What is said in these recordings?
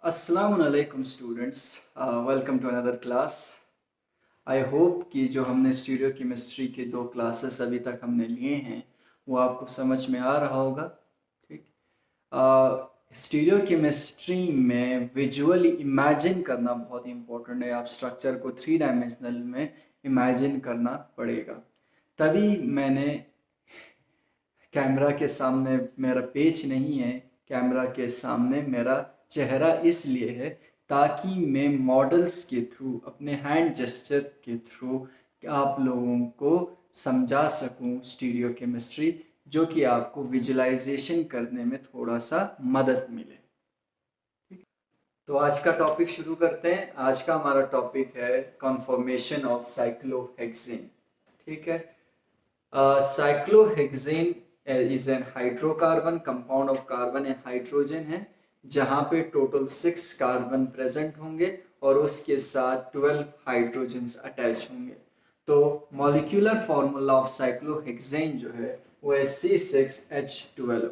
Assalamualaikum students, welcome to another class. I hope कि जो हमने स्टीरियो केमिस्ट्री के 2 क्लासेस अभी तक हमने लिए हैं वो आपको समझ में आ रहा होगा। ठीक। स्टीरियो केमिस्ट्री में विजुअली इमेजिन करना बहुत इम्पोर्टेंट है। आप स्ट्रक्चर को 3 डायमेंशनल में इमेजिन करना पड़ेगा। तभी मैंने कैमरा के सामने मेरा पेज नहीं है, कैमरा के सामने मेरा चेहरा इसलिए है ताकि मैं मॉडल्स के थ्रू, अपने हैंड जेस्चर के थ्रू आप लोगों को समझा सकूं स्टीरियो केमिस्ट्री, जो कि आपको विजुअलाइजेशन करने में थोड़ा सा मदद मिले। तो आज का टॉपिक शुरू करते हैं। आज का हमारा टॉपिक है कॉन्फॉर्मेशन ऑफ साइक्लोहेक्सेन। ठीक है। Cyclohexane is an hydrocarbon, compound of carbon and hydrogen है, जहाँ पे टोटल 6 कार्बन प्रेजेंट होंगे और उसके साथ 12 हाइड्रोजन्स अटैच होंगे। तो मॉलिक्यूलर फॉर्मूला ऑफ साइक्लोहेक्सेन जो है वो है C6H12।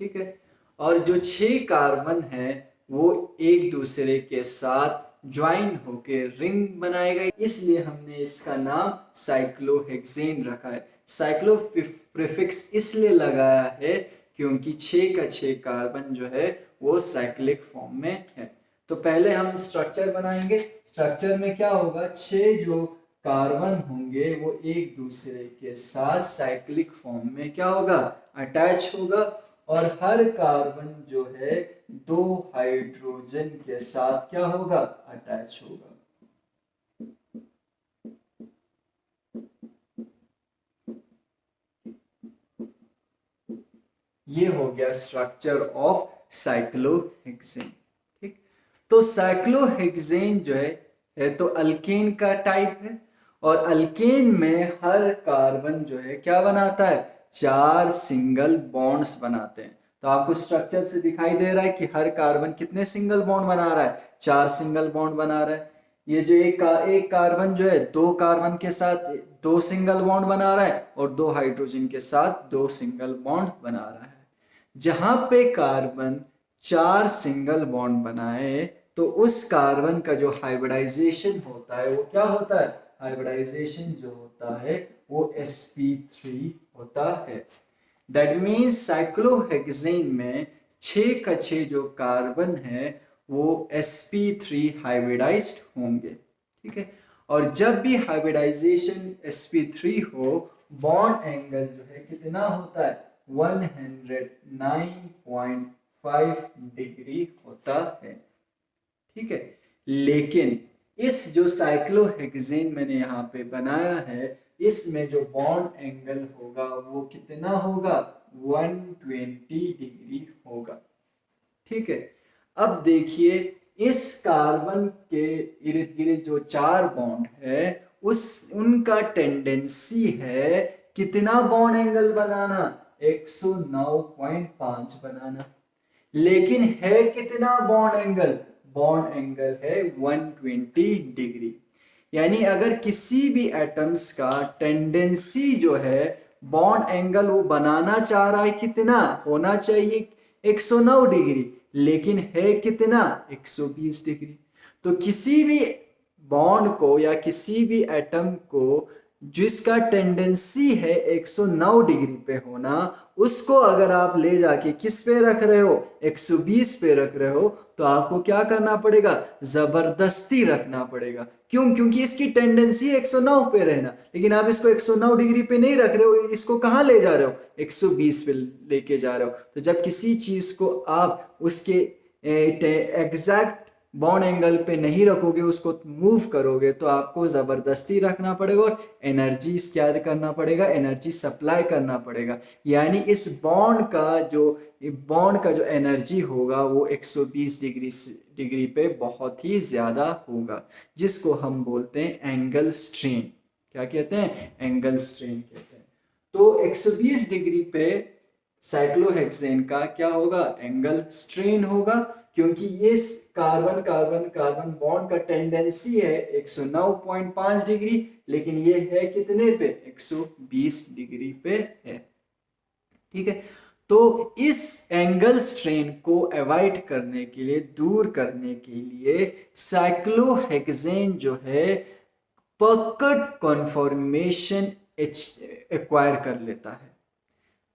ठीक है। और जो 6 कार्बन है वो एक दूसरे के साथ ज्वाइन होके रिंग बनाएगा, इसलिए हमने इसका नाम साइक्लोहेक्सेन रखा है। साइक्लो प्रीफिक्स इसलिए लगाया है क्योंकि 6 का 6 कार्बन जो है वो साइक्लिक फॉर्म में है। तो पहले हम स्ट्रक्चर बनाएंगे। स्ट्रक्चर में क्या होगा, 6 जो कार्बन होंगे वो एक दूसरे के साथ साइक्लिक फॉर्म में क्या होगा, अटैच होगा। और हर कार्बन जो है 2 हाइड्रोजन के साथ क्या होगा, अटैच होगा। ये हो गया स्ट्रक्चर ऑफ साइक्लोहेक्सेन। ठीक। तो साइक्लोहेक्सेन जो है तो अल्केन का टाइप है, और अल्केन में हर कार्बन जो है क्या बनाता है, 4 सिंगल बॉन्ड्स बनाते हैं। तो आपको स्ट्रक्चर से दिखाई दे रहा है कि हर कार्बन कितने सिंगल बॉन्ड बना रहा है, 4 सिंगल बॉन्ड बना रहा है। ये जो एक कार्बन जो है 2 कार्बन के साथ 2 सिंगल बॉन्ड बना रहा है, और 2 हाइड्रोजन के साथ 2 सिंगल बॉन्ड बना रहा है। जहां पे कार्बन 4 सिंगल बॉन्ड बनाए तो उस कार्बन का जो हाइब्रिडाइजेशन होता है वो क्या होता है, हाइब्रिडाइजेशन जो होता है वो sp3 होता है। दैट मीन्स साइक्लोहेक्सेन में 6 का 6 जो कार्बन है वो sp3 हाइब्रिडाइज्ड होंगे। ठीक है। और जब भी हाइब्रिडाइजेशन sp3 हो, बॉन्ड एंगल जो है कितना होता है, 109.5 डिग्री होता है। ठीक है। लेकिन इस जो साइक्लोहेक्सेन मैंने यहाँ पे बनाया है, इसमें जो बॉन्ड एंगल होगा वो कितना होगा, 120 डिग्री होगा। ठीक है। अब देखिए, इस कार्बन के इर्द गिर्द जो 4 बॉन्ड है उस उनका टेंडेंसी है कितना बॉन्ड एंगल बनाना, 109.5 बनाना। लेकिन है कितना बॉन्ड एंगल, बॉन्ड एंगल है 120 डिग्री। यानी अगर किसी भी एटम्स का टेंडेंसी जो है बॉन्ड एंगल वो बनाना चाह रहा है, कितना होना चाहिए, 109 डिग्री, लेकिन है कितना, 120 डिग्री। तो किसी भी बॉन्ड को या किसी भी एटम को जिसका टेंडेंसी है 109 डिग्री पे होना, उसको अगर आप ले जाके किस पे रख रहे हो, 120 पे रख रहे हो, तो आपको क्या करना पड़ेगा, जबरदस्ती रखना पड़ेगा। क्यों, क्योंकि इसकी टेंडेंसी 109 पे रहना, लेकिन आप इसको 109 डिग्री पे नहीं रख रहे हो, इसको कहाँ ले जा रहे हो, 120 पे लेके जा रहे हो। तो जब किसी चीज को आप उसके एग्जैक्ट बॉन्ड एंगल पे नहीं रखोगे, उसको मूव करोगे, तो आपको जबरदस्ती रखना पड़ेगा और एनर्जी क्या करना पड़ेगा, एनर्जी सप्लाई करना पड़ेगा। यानी इस बॉन्ड का जो एनर्जी होगा वो 120 डिग्री पे बहुत ही ज्यादा होगा, जिसको हम बोलते हैं एंगल स्ट्रेन। क्या कहते हैं, एंगल स्ट्रेन कहते हैं। तो 120 डिग्री पे साइक्लोहेक्सेन का क्या होगा, एंगल स्ट्रेन होगा, क्योंकि ये कार्बन कार्बन कार्बन बॉन्ड का टेंडेंसी है 109.5 डिग्री, लेकिन ये है कितने पे, 120 डिग्री पे है। ठीक है। तो इस एंगल स्ट्रेन को अवॉइड करने के लिए, दूर करने के लिए साइक्लोहेक्सेन जो है पकड़ कॉन्फॉर्मेशन एक्वायर कर लेता है।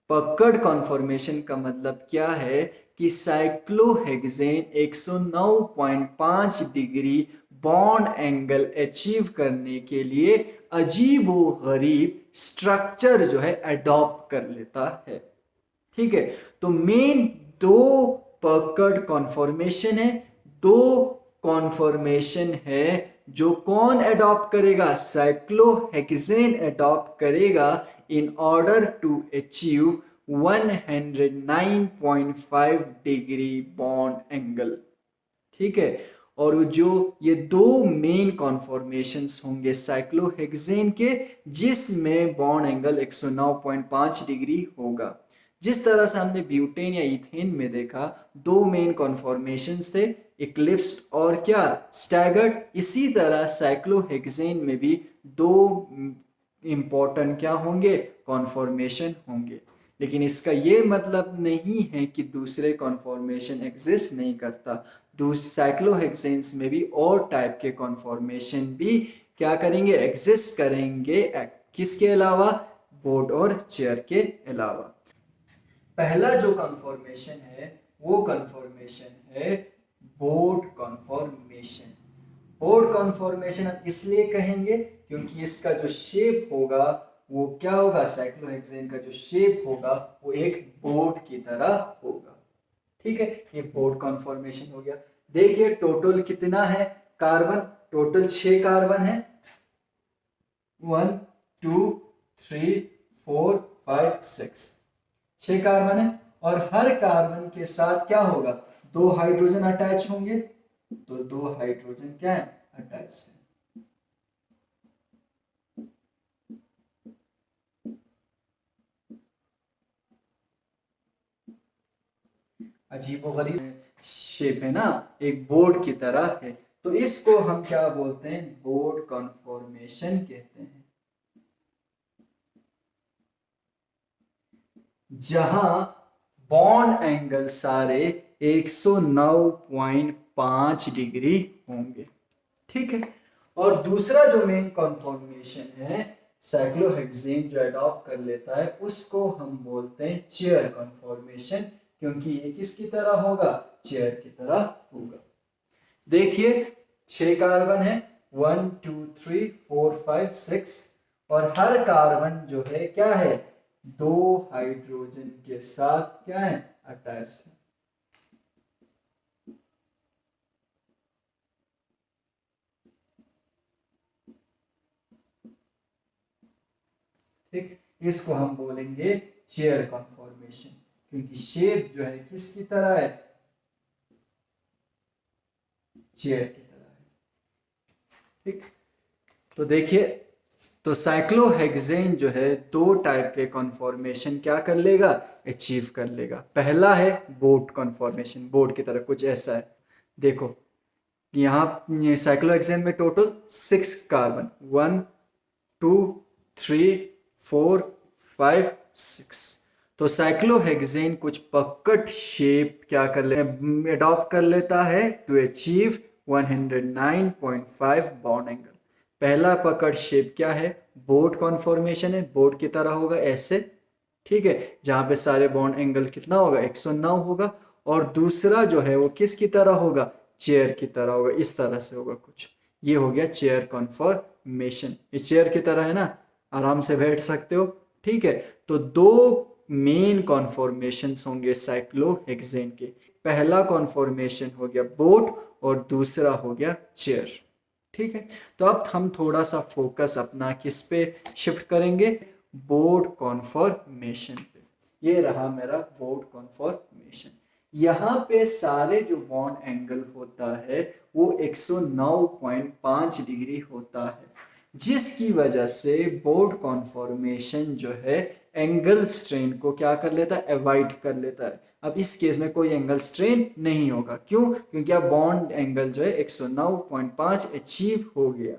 पकड़ कॉन्फॉर्मेशन का मतलब क्या है कि cyclohexane 109.5 degree bond angle achieve करने के लिए अजीबो गरीब स्ट्रक्चर जो है अडॉप्ट कर लेता है। ठीक है, तो मेन दो पकड़ कॉन्फॉर्मेशन है, दो कॉन्फॉर्मेशन है जो कौन अडॉप्ट करेगा, साइक्लोहेक्सेन अडॉप्ट करेगा in order to achieve 109.5 degree bond angle. ठीक है, और जो ये दो मेन कॉन्फॉर्मेशंस होंगे साइक्लोहेक्सेन के, जिसमें बॉन्ड एंगल 109.5 डिग्री होगा। जिस तरह से हमने ब्यूटेन या इथेन में देखा दो मेन कॉन्फॉर्मेशंस थे, इक्लिप्स्ड और क्या, स्टैगर्ड, इसी तरह साइक्लोहेक्सेन में भी दो इंपॉर्टेंट क्या होंगे, कॉन्फॉर्मेशन होंगे। लेकिन इसका ये मतलब नहीं है कि दूसरे कॉन्फॉर्मेशन एग्जिस्ट नहीं करता। दूसरे साइक्लोहेक्सेन्स में भी और टाइप के कॉन्फॉर्मेशन भी क्या करेंगे, एग्जिस्ट करेंगे। किसके अलावा, बोर्ड और चेयर के अलावा। पहला जो कॉन्फॉर्मेशन है वो कॉन्फॉर्मेशन है बोर्ड कॉन्फॉर्मेशन। बोर्ड कॉन्फॉर्मेशन इसलिए कहेंगे क्योंकि इसका जो शेप होगा वो क्या होगा, साइक्लोहेक्सेन का जो शेप होगा वो एक बोर्ड की तरह होगा। ठीक है, ये बोर्ड कॉन्फॉर्मेशन हो गया। देखिए टोटल कितना है कार्बन, टोटल 6 कार्बन है, 1 2 3 4 5 6, 6 कार्बन है। और हर कार्बन के साथ क्या होगा, 2 हाइड्रोजन अटैच होंगे। तो 2 हाइड्रोजन क्या है, अटैच है। अजीबोगरीब शेप है ना, एक बोर्ड की तरह है। तो इसको हम क्या बोलते हैं, बोर्ड कॉन्फॉर्मेशन कहते हैं। जहां बॉन्ड एंगल सारे 109.5 डिग्री होंगे। ठीक है, और दूसरा जो मेन कॉन्फॉर्मेशन है साइक्लोहेक्सेन जो अडॉप्ट कर लेता है उसको हम बोलते हैं चेयर कॉन्फॉर्मेशन, क्योंकि ये किसकी तरह होगा, चेयर की तरह होगा। देखिए 6 कार्बन है, 1 2 3 4 5 6, और हर कार्बन जो है क्या है, 2 हाइड्रोजन के साथ क्या है, अटैच्ड है। ठीक, इसको हम बोलेंगे चेयर कॉन्फॉर्मेशन, क्योंकि शेप जो है किसकी तरह है, चेयर की तरह है। ठीक, तो देखिए, तो साइक्लोहेक्सेन जो है दो टाइप के कॉन्फॉर्मेशन क्या कर लेगा, अचीव कर लेगा। पहला है बोर्ड कॉन्फॉर्मेशन, बोर्ड की तरह कुछ ऐसा है। देखो यहाँ साइक्लोहेक्सेन में टोटल 6 कार्बन, 1 2 3 4 5 6। तो साइक्लोहेक्सेन कुछ पकड़ शेप क्या कर ले, अडॉप्ट कर लेता है टू अचीव 109.5 बॉन्ड एंगल। पहला पकड़ शेप क्या है, बोर्ड कॉन्फॉर्मेशन है, बोर्ड की तरह होगा ऐसे। ठीक है, जहां पे सारे बॉन्ड एंगल कितना होगा, 109 होगा। और दूसरा जो है वो किसकी तरह होगा, चेयर की तरह होगा, इस तरह से होगा कुछ। ये हो गया चेयर कॉन्फॉर्मेशन। ये चेयर की तरह है ना, आराम से बैठ सकते हो। ठीक है, तो दो मेन कॉन्फॉर्मेशंस होंगे साइक्लोहेक्सेन के। पहला कॉन्फॉर्मेशन हो गया बोर्ड और दूसरा हो गया चेयर। ठीक है, तो अब हम थोड़ा सा फोकस अपना किस पे शिफ्ट करेंगे, बोर्ड कॉन्फॉर्मेशन पे। ये रहा मेरा बोर्ड कॉन्फॉर्मेशन। यहाँ पे सारे जो बॉन्ड एंगल होता है वो 109.5 डिग्री होता है, जिसकी वजह से बोर्ड कॉन्फॉर्मेशन जो है एंगल स्ट्रेन को क्या कर लेता है, अवॉइड कर लेता है। अब इस केस में कोई एंगल स्ट्रेन नहीं होगा, क्यों, क्योंकि अब बॉन्ड एंगल जो है 109.5 अचीव हो गया।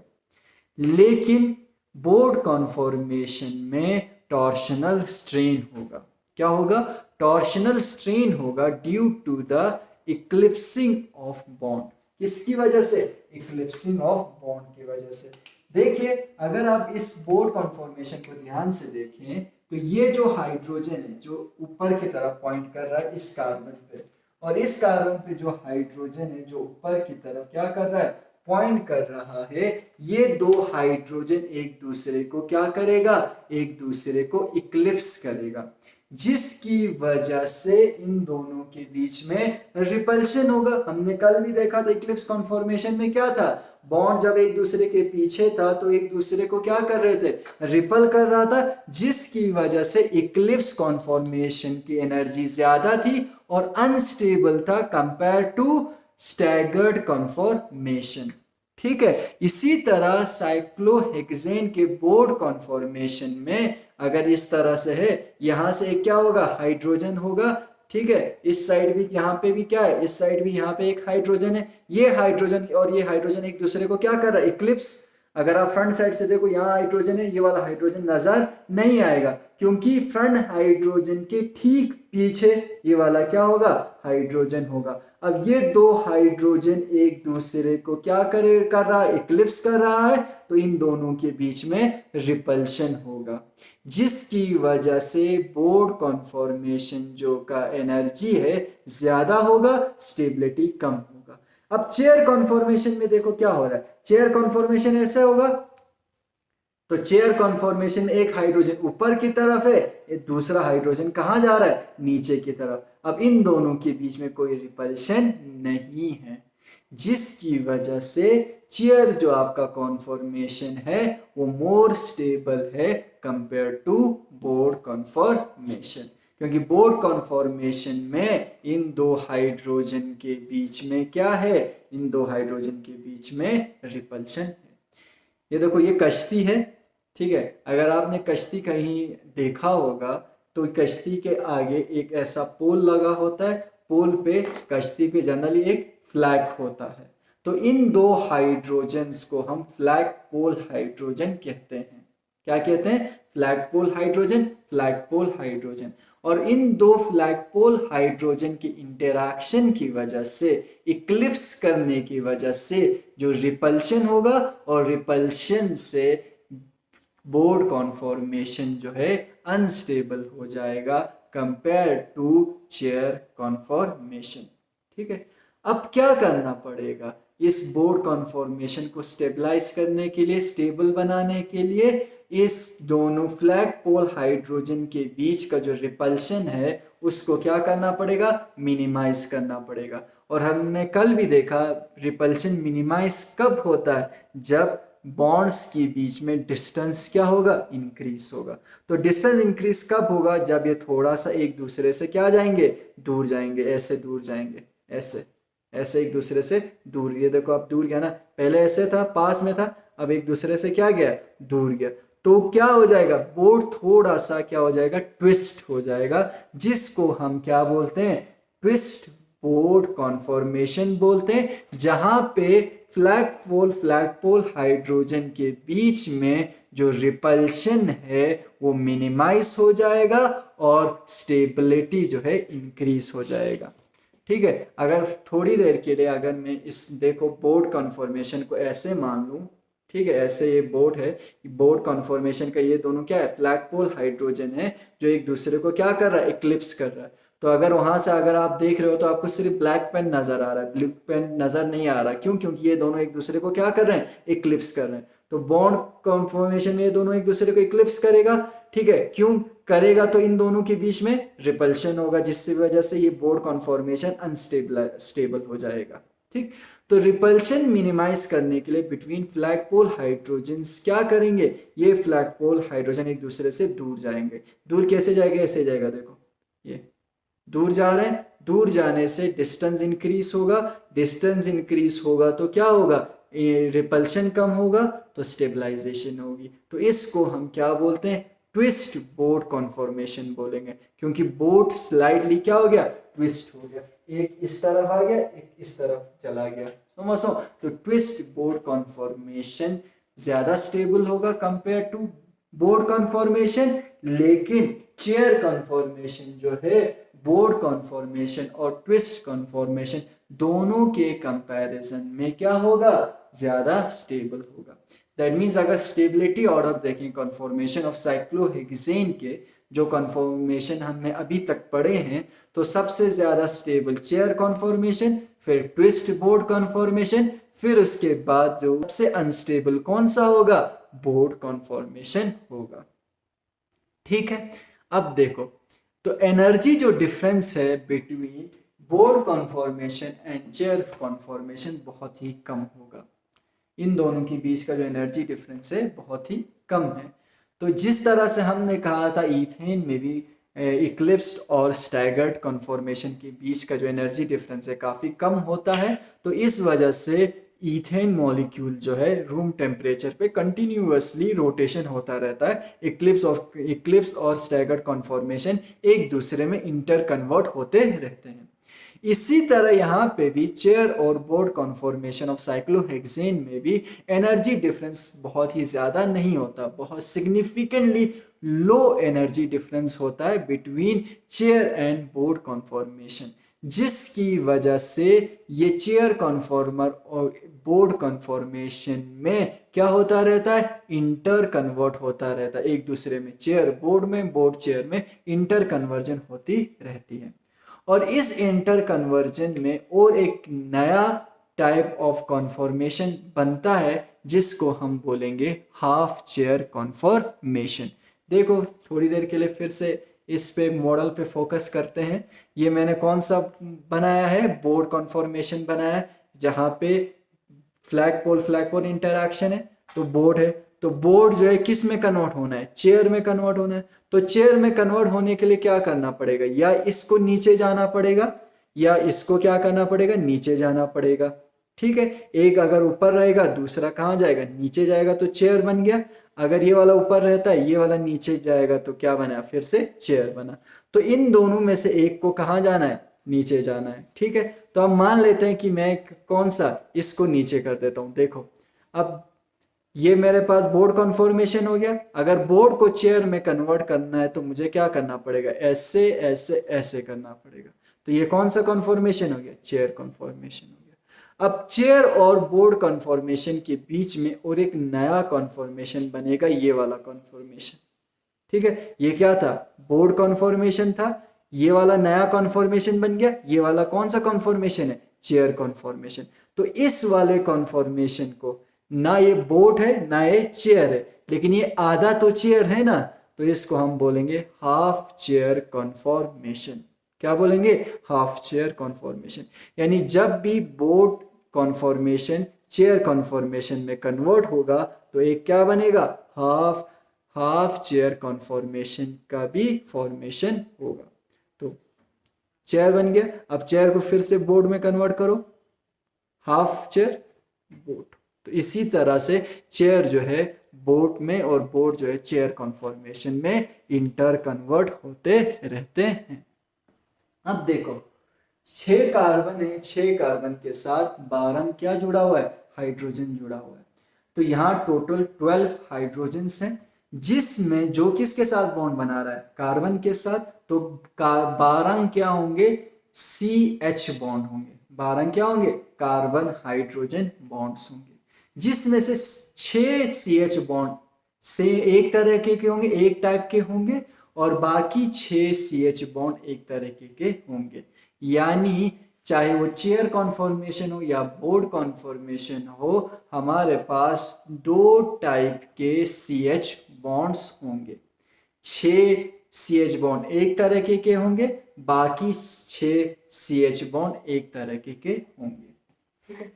लेकिन बोर्ड कॉन्फॉर्मेशन में टॉर्शनल स्ट्रेन होगा। क्या होगा, टॉर्शनल स्ट्रेन होगा due to the eclipsing of bond. किसकी वजह से, इक्लिप्सिंग ऑफ बॉन्ड की वजह से। देखिए अगर आप इस बोर्ड कॉन्फॉर्मेशन को ध्यान से देखें तो ये जो हाइड्रोजन है जो ऊपर की तरफ पॉइंट कर रहा है इस कार्बन पे, और इस कार्बन पे जो हाइड्रोजन है जो ऊपर की तरफ क्या कर रहा है, पॉइंट कर रहा है, ये दो हाइड्रोजन एक दूसरे को क्या करेगा, एक दूसरे को इक्लिप्स करेगा, जिसकी वजह से इन दोनों के बीच में रिपल्शन होगा। हमने कल भी देखा था इक्लिप्स कॉन्फॉर्मेशन में क्या था, बॉन्ड जब एक दूसरे के पीछे था तो एक दूसरे को क्या कर रहे थे, रिपल कर रहा था, जिसकी वजह से इक्लिप्स कॉन्फॉर्मेशन की एनर्जी ज्यादा थी और अनस्टेबल था कंपेयर टू स्टैगर्ड कॉन्फॉर्मेशन। ठीक है, इसी तरह साइक्लोहेक्सेन के बोर्ड कॉन्फॉर्मेशन में अगर इस तरह से है, यहां से एक क्या होगा, हाइड्रोजन होगा, ठीक है, इस साइड भी, यहाँ पे भी क्या है, इस साइड भी यहाँ पे एक हाइड्रोजन है, ये हाइड्रोजन और ये हाइड्रोजन एक दूसरे को क्या कर रहा है, इक्लिप्स। अगर आप फ्रंट साइड से देखो यहाँ हाइड्रोजन है, ये वाला हाइड्रोजन नजर नहीं आएगा क्योंकि फ्रंट हाइड्रोजन के ठीक पीछे ये वाला क्या होगा, हाइड्रोजन होगा। अब ये दो हाइड्रोजन एक दूसरे को क्या कर रहा है, इक्लिप्स कर रहा है, तो इन दोनों के बीच में रिपल्शन होगा, जिसकी वजह से बोर्ड कॉन्फॉर्मेशन जो का एनर्जी है ज्यादा होगा, स्टेबिलिटी कम होगा। अब चेयर कॉन्फॉर्मेशन में देखो क्या हो रहा है, चेयर कॉन्फॉर्मेशन ऐसा होगा, तो चेयर कॉन्फॉर्मेशन में एक हाइड्रोजन ऊपर की तरफ है, एक दूसरा हाइड्रोजन कहां जा रहा है, नीचे की तरफ। अब इन दोनों के बीच में कोई रिपल्शन नहीं है, जिसकी वजह से चेयर जो आपका कॉन्फॉर्मेशन है वो मोर स्टेबल है कंपेयर टू बोर्ड कॉन्फॉर्मेशन, क्योंकि बोर्ड कॉन्फॉर्मेशन में इन दो हाइड्रोजन के बीच में क्या है, इन दो हाइड्रोजन के बीच में रिपल्शन है। ये देखो ये कश्ती है, ठीक है, अगर आपने कश्ती कहीं देखा होगा तो कश्ती के आगे एक ऐसा पोल लगा होता है, पोल पे कश्ती पे जनरली एक फ्लैग होता है, तो इन दो हाइड्रोजन्स को हम फ्लैग पोल हाइड्रोजन कहते हैं। क्या कहते हैं, फ्लैग पोल हाइड्रोजन, फ्लैग पोल हाइड्रोजन। और इन दो फ्लैग पोल हाइड्रोजन की इंटरैक्शन की वजह से, इक्लिप्स करने की वजह से जो रिपल्शन होगा, और रिपल्शन से बोर्ड कॉन्फॉर्मेशन जो है अनस्टेबल हो जाएगा कंपेयर टू चेयर कॉन्फॉर्मेशन। ठीक है, अब क्या करना पड़ेगा इस बोर्ड कॉन्फॉर्मेशन को स्टेबलाइज करने के लिए, स्टेबल बनाने के लिए, इस दोनों फ्लैग पोल हाइड्रोजन के बीच का जो रिपल्शन है उसको क्या करना पड़ेगा, मिनिमाइज करना पड़ेगा। और हमने कल भी देखा रिपल्शन मिनिमाइज कब होता है, जब बॉन्ड्स के बीच में डिस्टेंस क्या होगा, इंक्रीज होगा। तो डिस्टेंस इंक्रीज कब होगा, जब ये थोड़ा सा एक दूसरे से क्या जाएंगे, दूर जाएंगे, ऐसे दूर जाएंगे, ऐसे ऐसे एक दूसरे से दूर। ये देखो अब दूर गया ना, पहले ऐसे था, पास में था, अब एक दूसरे से क्या गया, दूर गया, तो क्या हो जाएगा, बोर्ड थोड़ा सा क्या हो जाएगा, ट्विस्ट हो जाएगा, जिसको हम क्या बोलते हैं, ट्विस्ट बोर्ड कॉन्फॉर्मेशन बोलते हैं, जहां पे फ्लैग पोल हाइड्रोजन के बीच में जो रिपल्शन है वो मिनिमाइज हो जाएगा और स्टेबिलिटी जो है इंक्रीज हो जाएगा। ठीक है, अगर थोड़ी देर के लिए अगर मैं इस देखो बोर्ड कॉन्फॉर्मेशन को ऐसे मान लूं, ठीक है, ऐसे ये बोर्ड है, बोर्ड कॉन्फॉर्मेशन का ये दोनों क्या है, फ्लैग पोल हाइड्रोजन है जो एक दूसरे को क्या कर रहा है, इक्लिप्स कर रहा है। तो अगर वहां से अगर आप देख रहे हो तो आपको सिर्फ ब्लैक पेन नजर आ रहा है, ब्लू पेन नजर नहीं आ रहा, क्यों, क्योंकि ये दोनों एक दूसरे को क्या कर रहे हैं, इक्लिप्स कर रहे हैं। तो बॉन्ड कॉन्फॉर्मेशन में ये दोनों एक दूसरे को इक्लिप्स करेगा, ठीक है, क्यों करेगा, तो इन दोनों के बीच में रिपल्शन होगा, जिसकी वजह से ये बोर्ड कॉन्फॉर्मेशन अनस्टेबल हो जाएगा। ठीक, तो रिपल्शन मिनिमाइज करने के लिए बिटवीन फ्लैग पोल हाइड्रोजन्स क्या करेंगे, ये फ्लैग पोल हाइड्रोजन एक दूसरे से दूर जाएंगे। दूर कैसे जाएगा, ऐसे जाएगा, देखो ये दूर जा रहे हैं, दूर जाने से डिस्टेंस इंक्रीज होगा, डिस्टेंस इंक्रीज होगा तो क्या होगा, रिपल्शन कम होगा तो स्टेबलाइजेशन होगी। तो इसको हम क्या बोलते हैं, ट्विस्ट बोर्ड कॉन्फॉर्मेशन बोलेंगे, क्योंकि बोर्ड स्लाइडली क्या हो गया, ट्विस्ट हो गया, एक इस तरफ आ गया, एक इस तरफ चला गया, समझो। तो ट्विस्ट बोर्ड कॉन्फॉर्मेशन ज्यादा स्टेबल होगा कंपेयर टू बोर्ड कॉन्फॉर्मेशन, लेकिन चेयर कॉन्फॉर्मेशन जो है बोर्ड कॉन्फॉर्मेशन और ट्विस्ट कॉन्फॉर्मेशन दोनों के कंपैरिजन में क्या होगा, ज्यादा स्टेबल होगा। दैट मीन्स अगर स्टेबिलिटी ऑर्डर देखें कॉन्फॉर्मेशन ऑफ साइक्लोहेक्सेन के, जो कॉन्फॉर्मेशन हमने अभी तक पढ़े हैं, तो सबसे ज्यादा स्टेबल चेयर कॉन्फॉर्मेशन, फिर ट्विस्ट बोर्ड कॉन्फॉर्मेशन, फिर उसके बाद जो सबसे अनस्टेबल कौन सा होगा, बोर्ड कॉन्फॉर्मेशन होगा। ठीक है, अब देखो, तो एनर्जी जो डिफरेंस है between board conformation and chair conformation बहुत ही कम होगा। इन दोनों के बीच का जो एनर्जी डिफरेंस है बहुत ही कम है। तो जिस तरह से हमने कहा था ईथेन में भी इक्लिप्स्ड और स्टैगर्ड कॉन्फॉर्मेशन के बीच का जो एनर्जी डिफरेंस है काफ़ी कम होता है, तो इस वजह से ईथेन मॉलिक्यूल जो है रूम टेम्परेचर पे कंटिन्यूअसली रोटेशन होता रहता है। इक्लिप्स और स्टैगर्ड कॉन्फॉर्मेशन एक दूसरे में इंटर कन्वर्ट होते रहते हैं। इसी तरह यहाँ पे भी चेयर और बोर्ड कॉन्फॉर्मेशन ऑफ साइक्लोहेक्सेन में भी एनर्जी डिफरेंस बहुत ही ज़्यादा नहीं होता, बहुत सिग्निफिकेंटली लो एनर्जी डिफरेंस होता है between chair and board conformation, जिसकी वजह से ये चेयर कॉन्फॉर्मर और बोर्ड कॉन्फॉर्मेशन में क्या होता रहता है, इंटर कन्वर्ट होता रहता है एक दूसरे में, चेयर बोर्ड में, बोर्ड चेयर में इंटर कन्वर्जन होती रहती है। और इस इंटर कन्वर्जन में और एक नया टाइप ऑफ कॉन्फॉर्मेशन बनता है जिसको हम बोलेंगे हाफ चेयर कॉन्फॉर्मेशन। देखो थोड़ी देर के लिए फिर से इस पे मॉडल पे फोकस करते हैं। ये मैंने कौन सा बनाया है, बोर्ड कॉन्फॉर्मेशन बनाया है, जहाँ पे फ्लैग पोल इंटरैक्शन है, तो बोर्ड है, तो बोर्ड जो है किस में कन्वर्ट होना है, चेयर में कन्वर्ट होना है। तो चेयर में कन्वर्ट होने के लिए क्या करना पड़ेगा, या इसको नीचे जाना पड़ेगा या इसको क्या करना पड़ेगा, नीचे जाना पड़ेगा। ठीक है, एक अगर ऊपर रहेगा दूसरा कहाँ जाएगा, नीचे जाएगा, तो चेयर बन गया। अगर ये वाला ऊपर रहता है ये वाला नीचे जाएगा तो क्या बना, फिर से चेयर बना। तो इन दोनों में से एक को कहाँ जाना है, नीचे जाना है। ठीक है, तो अब मान लेते हैं कि मैं कौन सा, इसको नीचे कर देता हूं। देखो अब ये मेरे पास बोर्ड कॉन्फॉर्मेशन हो गया। अगर बोर्ड को चेयर में कन्वर्ट करना है तो मुझे क्या करना पड़ेगा, ऐसे ऐसे ऐसे करना पड़ेगा। तो ये कौन सा कॉन्फॉर्मेशन हो गया, चेयर कॉन्फॉर्मेशन हो गया। अब चेयर और बोर्ड कॉन्फॉर्मेशन के बीच में और एक नया कॉन्फॉर्मेशन बनेगा, ये वाला कॉन्फॉर्मेशन। ठीक है, ये क्या था, बोर्ड कॉन्फॉर्मेशन था, ये वाला नया कॉन्फॉर्मेशन बन गया, ये वाला कौन सा कॉन्फॉर्मेशन है, चेयर कॉन्फॉर्मेशन। तो इस वाले कॉन्फॉर्मेशन को, ना ये बोर्ड है ना ये चेयर है, लेकिन ये आधा तो चेयर है ना, तो इसको हम बोलेंगे हाफ चेयर कॉन्फॉर्मेशन। क्या बोलेंगे, हाफ चेयर कॉन्फॉर्मेशन। यानी जब भी बोर्ड कॉन्फॉर्मेशन चेयर कॉन्फॉर्मेशन में कन्वर्ट होगा तो एक क्या बनेगा, हाफ चेयर कॉन्फॉर्मेशन का भी फॉर्मेशन होगा। तो चेयर बन गया, अब चेयर को फिर से बोर्ड में कन्वर्ट करो, हाफ चेयर बोर्ड। तो इसी तरह से चेयर जो है बोर्ड में और बोर्ड जो है चेयर कॉन्फॉर्मेशन में इंटर कन्वर्ट होते रहते हैं। अब देखो 6 कार्बन है, 6 कार्बन के साथ बारम क्या जुड़ा हुआ है, हाइड्रोजन जुड़ा हुआ है। तो यहाँ टोटल 12 हाइड्रोजन्स हैं, जिसमें जो किसके साथ बॉन्ड बना रहा है, कार्बन के साथ। तो 12 क्या होंगे, CH बॉन्ड होंगे। 12 क्या होंगे, कार्बन हाइड्रोजन बॉन्ड्स होंगे, जिसमें से 6 CH बॉन्ड से एक तरह के होंगे, एक टाइप के होंगे, और बाकी 6 CH बॉन्ड एक तरीके के होंगे। यानी चाहे वो चेयर कॉन्फॉर्मेशन हो या बोर्ड कॉन्फॉर्मेशन हो, हमारे पास 2 टाइप के CH बॉन्ड्स होंगे। 6 CH बॉन्ड एक तरह के होंगे, बाकी 6 CH बॉन्ड एक तरह के होंगे। ठीक है,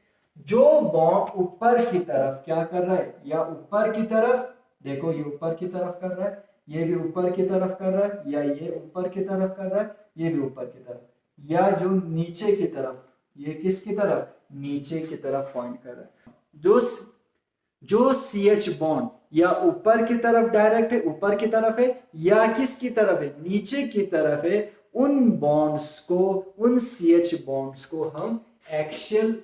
जो बॉन्ड ऊपर की तरफ क्या कर रहा है, या ऊपर की तरफ, देखो ये ऊपर की तरफ कर रहा है, ये भी ऊपर की तरफ कर रहा है, या ये ऊपर की तरफ कर रहा है, ये भी ऊपर की तरफ, या जो नीचे की तरफ, ये किसकी तरफ, नीचे की तरफ पॉइंट कर रहा है। जो CH बॉन्ड या ऊपर की तरफ डायरेक्ट है, ऊपर की तरफ है, या किसकी तरफ है, नीचे की तरफ है, उन बॉन्ड्स को, उन CH बॉन्ड्स को हम एक्सियल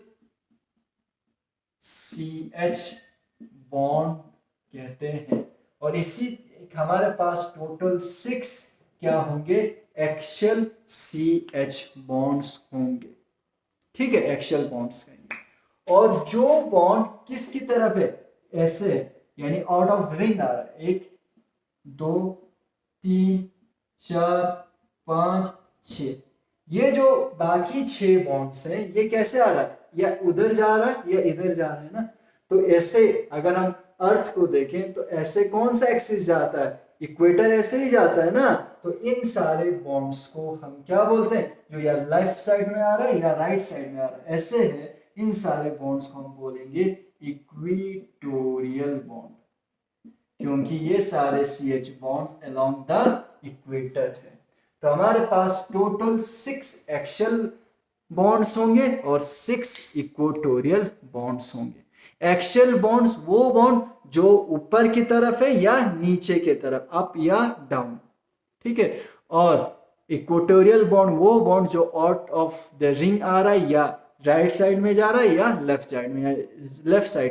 CH बॉन्ड कहते हैं। और इसी हमारे पास टोटल 6 क्या होंगे, एक्शियल CH बॉन्ड्स होंगे। ठीक है, एक्शियल बॉन्ड्स कहेंगे। और जो बॉन्ड किसकी तरफ है, ऐसे यानी आउट ऑफ रिंग आ रहा है, 1 2 3 4 5 6, ये जो बाकी 6 बॉन्ड्स हैं ये कैसे आ रहा है, या उधर जा रहा है या इधर जा रहा है ना। तो ऐसे अगर हम अर्थ को देखें तो ऐसे कौन सा एक्सिस जाता है, इक्वेटर ऐसे ही जाता है ना। तो इन सारे बॉन्ड्स को हम क्या बोलते हैं, जो या लेफ्ट साइड में आ रहा है या राइट साइड में आ रहा है, ऐसे है, इन सारे बॉन्ड्स को हम बोलेंगे इक्वेटोरियल बॉन्ड, क्योंकि ये सारे CH bonds along the equator है। तो हमारे पास टोटल 6 एक्शियल बॉन्ड्स होंगे और 6 इक्वेटोरियल बॉन्ड्स होंगे। एक्शियल बॉन्ड्स वो बॉन्ड जो ऊपर की तरफ है या नीचे की तरफ, अप या डाउन, ठीक है। और इक्वेटोरियल बॉन्ड वो बॉन्ड जो आउट ऑफ द रिंग आ रहा है, या राइट साइड में जा रहा है या लेफ्ट साइड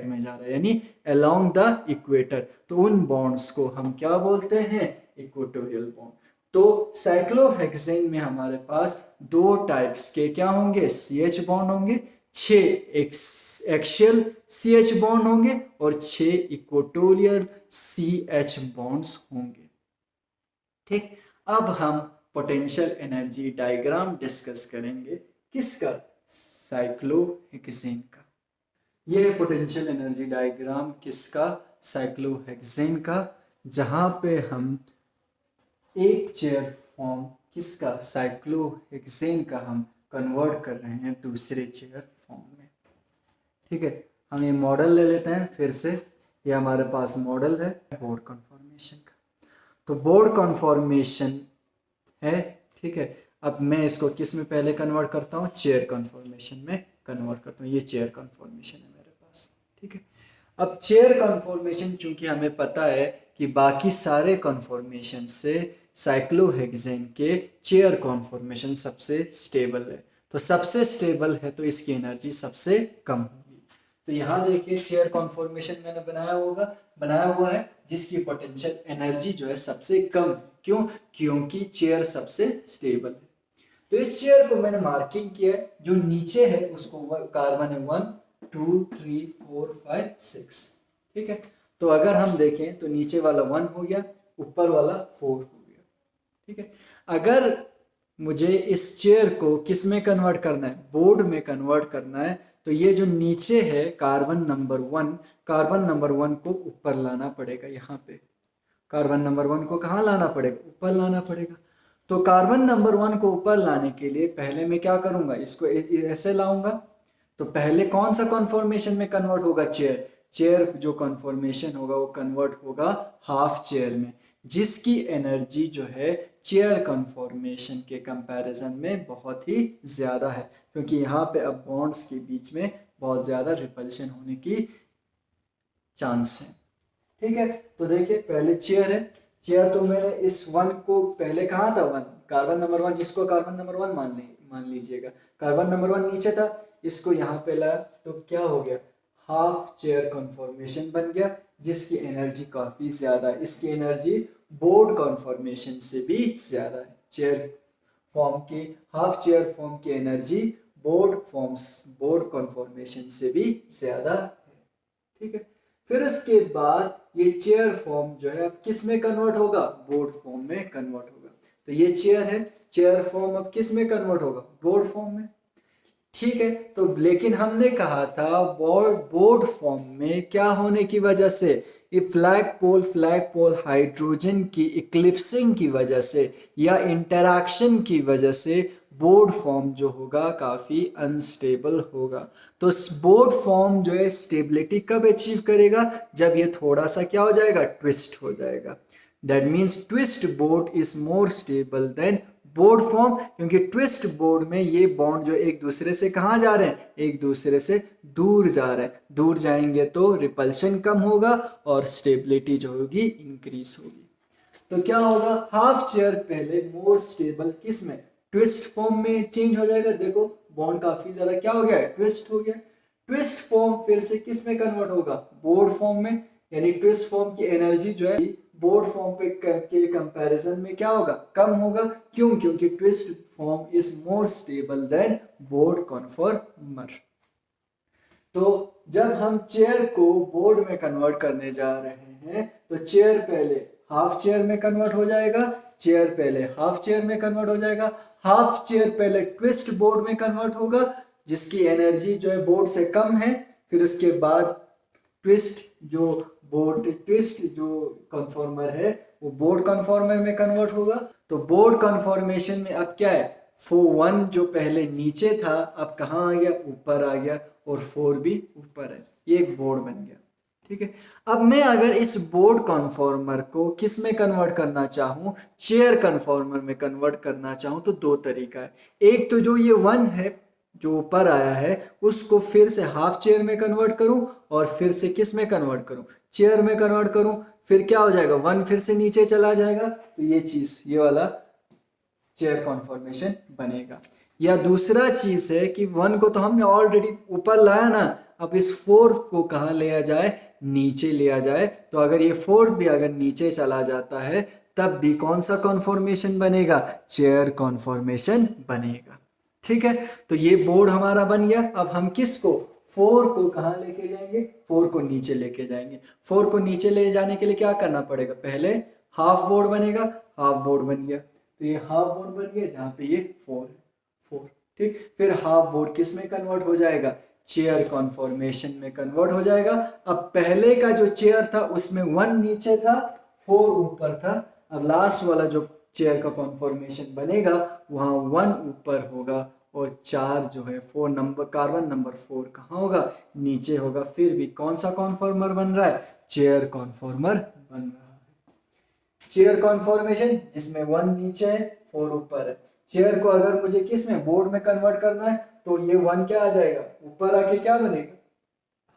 में जा रहा है, यानी अलोंग द इक्वेटर। तो उन बॉन्ड्स को हम क्या बोलते हैं, इक्वेटोरियल बॉन्ड। तो साइक्लोहेक्सेन में हमारे पास 2 टाइप्स के क्या होंगे, CH बॉन्ड होंगे, 6 एक्शियल CH बॉन्ड होंगे और 6 इक्वेटोरियल CH बॉन्ड्स होंगे। ठीक, अब हम पोटेंशियल एनर्जी डायग्राम डिस्कस करेंगे, किसका, साइक्लोहेक्सेन का। यह है पोटेंशियल एनर्जी डायग्राम किसका, साइक्लोहेक्सेन का, जहां पे हम एक चेयर फॉर्म किसका, साइक्लोहेक्सेन का हम कन्वर्ट कर रहे हैं दूसरे चेयर फॉर्म में। ठीक है, हम ये मॉडल ले लेते हैं फिर से। ये हमारे पास मॉडल है बोर्ड कन्फॉर्मेशन का। तो बोर्ड कन्फॉर्मेशन है, ठीक है। अब मैं इसको किस में पहले कन्वर्ट करता हूँ, चेयर कन्फॉर्मेशन में कन्वर्ट करता हूँ। ये चेयर कन्फॉर्मेशन है मेरे पास, ठीक है। अब चेयर कन्फॉर्मेशन, चूंकि हमें पता है कि बाकी सारे कन्फॉर्मेशन से साइक्लोहेक्सेन के चेयर कन्फॉर्मेशन सबसे स्टेबल है। तो सबसे स्टेबल है तो इसकी एनर्जी सबसे कम होगी। तो यहाँ देखिए चेयर कन्फॉर्मेशन मैंने बनाया हुआ है जिसकी पोटेंशियल एनर्जी जो है सबसे कम है। क्यों, क्योंकि चेयर सबसे स्टेबल है। तो इस चेयर को मैंने मार्किंग किया है, जो नीचे है उसको कार्बन है 1 2 3 4 5 6, ठीक है। तो अगर हम देखें तो नीचे वाला 1 हो गया, ऊपर वाला 4 हो गया, ठीक है। अगर मुझे इस चेयर को किस में कन्वर्ट करना है, बोर्ड में कन्वर्ट करना है, तो ये जो नीचे है कार्बन नंबर 1 को ऊपर लाना पड़ेगा। यहाँ पे कार्बन नंबर 1 को कहाँ लाना पड़ेगा, ऊपर लाना पड़ेगा। तो कार्बन नंबर 1 को ऊपर लाने के लिए पहले मैं क्या करूंगा, इसको ऐसे लाऊंगा। तो पहले कौन सा कॉन्फॉर्मेशन में कन्वर्ट होगा, चेयर जो कॉन्फॉर्मेशन होगा वो कन्वर्ट होगा हाफ चेयर में, जिसकी एनर्जी जो है चेयर कॉन्फॉर्मेशन के कंपैरिजन में बहुत ही ज़्यादा है, क्योंकि यहाँ पे अब बॉन्ड्स के बीच में बहुत ज़्यादा रिपल्शन होने की चांस है। ठीक है, तो देखिए पहले चेयर है, चेयर तो मैंने इस 1 को पहले कहाँ था, 1 कार्बन नंबर 1, इसको कार्बन नंबर 1 मान लीजिएगा। कार्बन नंबर 1 नीचे था, इसको यहाँ पे लाया तो क्या हो गया, हाफ चेयर कॉन्फॉर्मेशन बन गया, जिसकी एनर्जी काफ़ी ज़्यादा है। इसकी एनर्जी बोर्ड कॉन्फॉर्मेशन से भी ज़्यादा है। चेयर फॉर्म की, हाफ चेयर फॉर्म की एनर्जी बोर्ड कॉन्फॉर्मेशन से भी ज़्यादा है, ठीक है। फिर उसके बाद ये चेयर फॉर्म जो है अब किस में कन्वर्ट होगा, बोर्ड फॉर्म में कन्वर्ट होगा। तो ये चेयर है, चेयर फॉर्म अब किस में कन्वर्ट होगा, बोर्ड फॉर्म में, ठीक है। तो लेकिन हमने कहा था बोर्ड फॉर्म में क्या होने की वजह से, ये फ्लैग पोल हाइड्रोजन की इक्लिप्सिंग की वजह से या इंटरैक्शन की वजह से बोर्ड फॉर्म जो होगा काफ़ी अनस्टेबल होगा। तो बोर्ड फॉर्म जो है स्टेबिलिटी कब अचीव करेगा, जब ये थोड़ा सा क्या हो जाएगा, ट्विस्ट हो जाएगा। That means twist board is more stable then board form, क्योंकि ट्विस्ट बोर्ड में ये बॉन्ड जो एक दूसरे से कहाँ जा रहे हैं, एक दूसरे से दूर जा रहे हैं। दूर जाएंगे तो रिपल्शन कम होगा और स्टेबिलिटी जो होगी इंक्रीज होगी। तो क्या होगा, हाफ चेयर पहले मोर स्टेबल किस में, ट्विस्ट फॉर्म में चेंज हो जाएगा। देखो बॉन्ड काफी ज्यादा क्या हो गया, ट्विस्ट हो गया। ट्विस्ट फॉर्म फिर से किस में कन्वर्ट होगा, बोर्ड फॉर्म में, यानी ट्विस्ट फॉर्म की एनर्जी जो है बोर्ड फॉर्म पे के कंपैरिजन में क्या होगा, कम होगा। क्यों? क्योंकि twist form is more stable then board conformer. तो जब हम चेयर को बोर्ड में कन्वर्ट करने जा रहे हैं तो चेयर पहले हाफ चेयर में कन्वर्ट हो जाएगा, चेयर पहले हाफ चेयर में कन्वर्ट हो जाएगा, हाफ चेयर पहले ट्विस्ट बोर्ड में कन्वर्ट होगा जिसकी एनर्जी जो है बोर्ड से कम है, फिर उसके बाद ट्विस्ट जो कन्फॉर्मर है वो बोर्ड कन्फॉर्मर में कन्वर्ट होगा। तो बोर्ड कन्फॉर्मेशन में अब क्या है, 1 जो पहले नीचे था अब कहाँ आ गया, ऊपर आ गया, और 4 भी ऊपर है, ये एक बोर्ड बन गया। ठीक है, अब मैं अगर इस बोर्ड कन्फॉर्मर को किस में कन्वर्ट करना चाहूँ, चेयर कन्फॉर्मर में कन्वर्ट करना चाहूँ, तो दो तरीका है। एक तो जो ये 1 है जो ऊपर आया है उसको फिर से हाफ चेयर में कन्वर्ट करूं और फिर से किस में कन्वर्ट करूं, चेयर में कन्वर्ट करूं, फिर क्या हो जाएगा, 1 फिर से नीचे चला जाएगा, तो ये चीज ये वाला चेयर कॉन्फॉर्मेशन बनेगा। या दूसरा चीज है कि 1 को तो हमने ऑलरेडी ऊपर लाया ना, अब इस 4 को कहाँ लिया जाए, नीचे लिया जाए। तो अगर ये 4 भी अगर नीचे चला जाता है तब भी कौन सा कॉन्फॉर्मेशन बनेगा, चेयर कॉन्फॉर्मेशन बनेगा। ठीक है, तो ये बोर्ड हमारा बन गया। अब हम किसको, 4 को कहाँ लेके जाएंगे, 4 को नीचे लेके जाएंगे। 4 को नीचे ले जाने के लिए क्या करना पड़ेगा, पहले हाफ बोर्ड बनेगा, हाफ बोर्ड बन गया, तो ये हाफ बोर्ड बन गया जहाँ पे ये 4 है, 4। ठीक, फिर हाफ बोर्ड किस में कन्वर्ट हो जाएगा, चेयर कॉन्फॉर्मेशन में कन्वर्ट हो जाएगा। अब पहले का जो चेयर था उसमें 1 नीचे था, 4 ऊपर था, अब लास्ट वाला जो चेयर का कॉन्फॉर्मेशन बनेगा वहाँ 1 ऊपर होगा और 4 जो है 4 नंबर, कार्बन नंबर 4 कहाँ होगा, नीचे होगा। फिर भी कौन सा कॉन्फॉर्मर बन रहा है, चेयर कॉन्फॉर्मर बन रहा है। चेयर कॉन्फॉर्मेशन जिसमें 1 नीचे है 4 ऊपर है। चेयर को अगर मुझे किस में, बोर्ड में कन्वर्ट करना है तो ये 1 क्या आ जाएगा, ऊपर आके क्या बनेगा,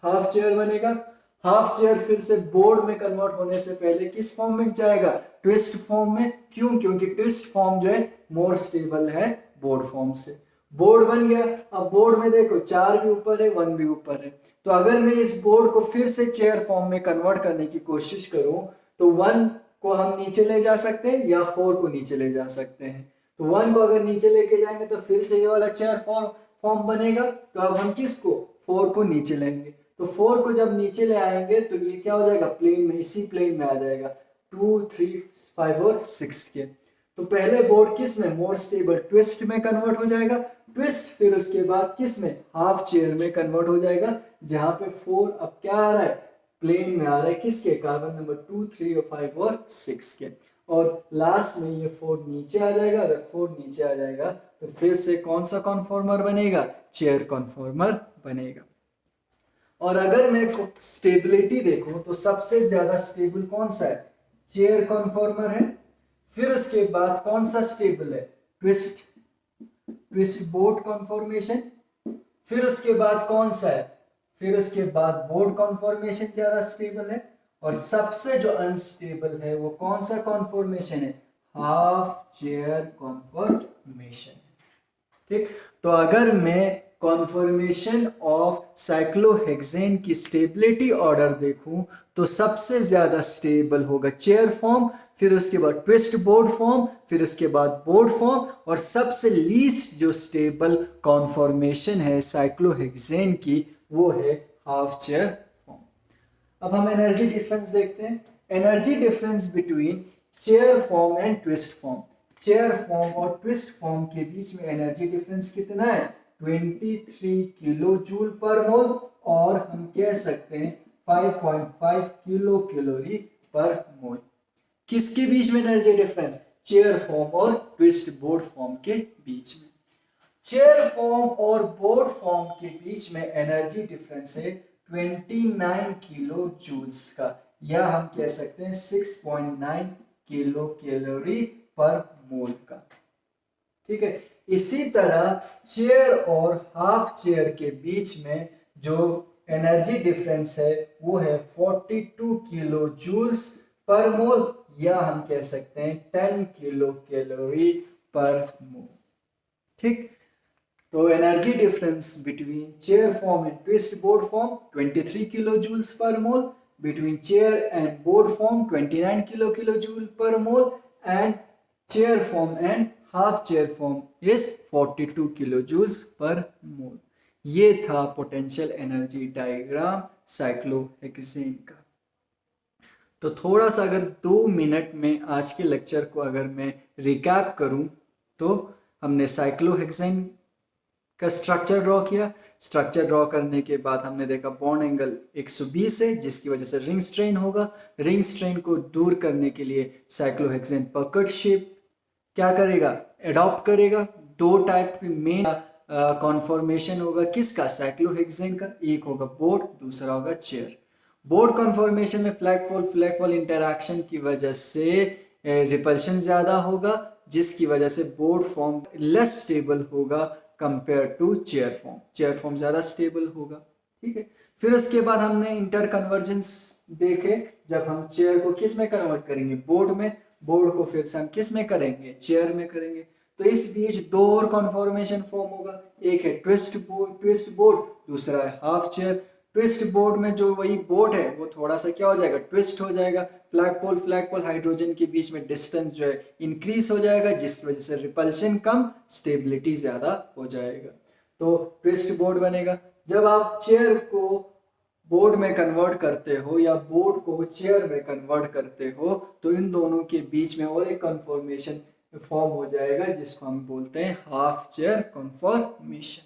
हाफ चेयर बनेगा। हाफ चेयर फिर से बोर्ड में कन्वर्ट होने से पहले किस फॉर्म में जाएगा, ट्विस्ट फॉर्म में। क्यों? क्योंकि ट्विस्ट फॉर्म जो है मोर स्टेबल है बोर्ड फॉर्म से। बोर्ड बन गया, अब बोर्ड में देखो 4 भी ऊपर है 1 भी ऊपर है, तो अगर मैं इस बोर्ड को फिर से चेयर फॉर्म में कन्वर्ट करने की कोशिश करूं तो 1 को हम नीचे ले जा सकते हैं या 4 को नीचे ले जा सकते हैं। तो 1 को अगर नीचे लेके जाएंगे तो फिर से ये वाला चेयर फॉर्म बनेगा, तो अब हम किसको, 4 को नीचे लेंगे। तो 4 को जब नीचे ले आएंगे तो ये क्या हो जाएगा, प्लेन में, इसी प्लेन में आ जाएगा 2 3 5 और 6 के। तो पहले बोर्ड किस में, मोर स्टेबल ट्विस्ट में कन्वर्ट हो जाएगा, ट्विस्ट फिर उसके बाद किस में, हाफ चेयर में कन्वर्ट हो जाएगा, जहां पे 4 अब क्या आ रहा है, प्लेन में आ रहा है, किसके, कार्बन नंबर 2 3 और 5 और 6 के। और लास्ट में ये 4 नीचे आ जाएगा, अगर 4 नीचे आ जाएगा तो फिर से कौन सा कॉन्फॉर्मर बनेगा, चेयर कॉन्फॉर्मर बनेगा। और अगर मैं स्टेबिलिटी देखूं तो सबसे ज्यादा स्टेबल कौन सा है, चेयर कॉन्फॉर्मर है। फिर उसके बाद कौन सा स्टेबल है, ट्विस्ट बोर्ड कॉन्फॉर्मेशन। फिर उसके बाद कौन सा है, फिर उसके बाद बोर्ड कॉन्फॉर्मेशन ज्यादा स्टेबल है। और सबसे जो अनस्टेबल है वो कौन सा कॉन्फॉर्मेशन है, हाफ चेयर कॉन्फॉर्मेशन। ठीक, तो अगर मैं कॉन्फॉर्मेशन ऑफ साइक्लोहेक्सेन की स्टेबिलिटी ऑर्डर देखूं तो सबसे ज्यादा स्टेबल होगा चेयर फॉर्म, फिर उसके बाद ट्विस्ट बोर्ड फॉर्म, फिर उसके बाद बोर्ड फॉर्म, और सबसे लीस्ट जो स्टेबल कॉन्फॉर्मेशन है साइक्लोहेक्सेन की वो है हाफ चेयर फॉर्म। अब हम एनर्जी डिफरेंस देखते हैं। Energy difference between chair form and twist form. Chair form और ट्विस्ट फॉर्म के बीच में एनर्जी डिफरेंस कितना है, 23 किलो जूल पर मोल, और हम कह सकते हैं 5.5 किलो कैलोरी पर मोल। किसके बीच में एनर्जी डिफरेंस, चेयर फॉर्म और ट्विस्ट बोर्ड फॉर्म के बीच में। चेयर फॉर्म और बोर्ड फॉर्म के बीच में एनर्जी डिफरेंस है 29 किलो जूल्स का, या हम कह सकते हैं 6.9 किलो कैलोरी पर मोल का। ठीक है, इसी तरह चेयर और हाफ चेयर के बीच में जो एनर्जी डिफरेंस है वो है 42 किलो जूल्स पर मोल, या हम कह सकते हैं 10 किलो कैलोरी पर मोल। ठीक, तो energy difference between chair form and twist boat form 23 kilo joules per mole, between chair and board form 29 kilojoule per mole, and chair form and half chair form is 42 kilojoules per mole. ये था potential energy diagram cyclohexane का। तो थोड़ा सा अगर 2 minute में आज के लेक्चर को अगर मैं रिकैप करूं, तो हमने साइक्लोहेक्सेन का स्ट्रक्चर ड्रॉ किया। स्ट्रक्चर ड्रॉ करने के बाद हमने देखा बॉन्ड एंगल 120 है, जिसकी वजह से रिंग स्ट्रेन होगा। रिंग स्ट्रेन को दूर करने के लिए साइक्लोहेक्सेन पकड़ शेप क्या करेगा, एडॉप्ट करेगा। दो टाइप की मेन कॉन्फॉर्मेशन होगा किसका, साइक्लोहेक्सेन का। एक होगा बोर्ड, दूसरा होगा चेयर। बोर्ड कॉन्फॉर्मेशन में फ्लैग फॉल इंटरैक्शन की वजह से रिपल्शन ज्यादा होगा, जिसकी वजह से बोर्ड फॉर्म लेस स्टेबल होगा compare to chair form. Chair form ज्यादा स्टेबल होगा, ठीक है। फिर उसके बाद हमने इंटर कन्वर्जेंस देखे, जब हम चेयर को किस में कन्वर्ट करेंगे, बोर्ड में। बोर्ड को फिर से हम किस में करेंगे, चेयर में करेंगे। तो इस बीच दो और कॉन्फॉर्मेशन फॉर्म होगा, एक है ट्विस्ट बोर्ड, दूसरा है हाफ चेयर। ट्विस्ट बोर्ड में जो वही बोर्ड है वो थोड़ा सा क्या हो जाएगा, ट्विस्ट हो जाएगा। फ्लैग पोल हाइड्रोजन के बीच में डिस्टेंस जो है इंक्रीज हो जाएगा, जिसकी वजह से रिपल्शन कम, स्टेबिलिटी ज्यादा हो जाएगा। तो ट्विस्ट बोर्ड बनेगा। जब आप चेयर को बोर्ड में कन्वर्ट करते हो या बोर्ड को चेयर में कन्वर्ट करते हो, तो इन दोनों के बीच में और एक कन्फॉर्मेशन फॉर्म हो जाएगा, जिसको हम बोलते हैं हाफ चेयर कन्फॉर्मेशन,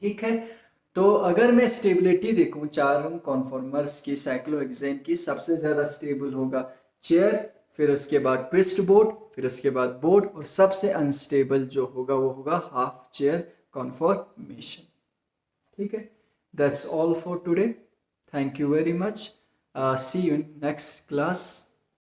ठीक है। तो अगर मैं स्टेबिलिटी देखूं चारों कॉन्फॉर्मर्स की, साइक्लोहेक्सेन की, सबसे ज्यादा स्टेबल होगा चेयर, फिर उसके बाद ट्विस्ट बोर्ड, फिर उसके बाद बोर्ड, और सबसे अनस्टेबल जो होगा वो होगा हाफ चेयर कॉन्फॉर्मेशन, ठीक है। That's all for today. Thank you very much. See you in next class.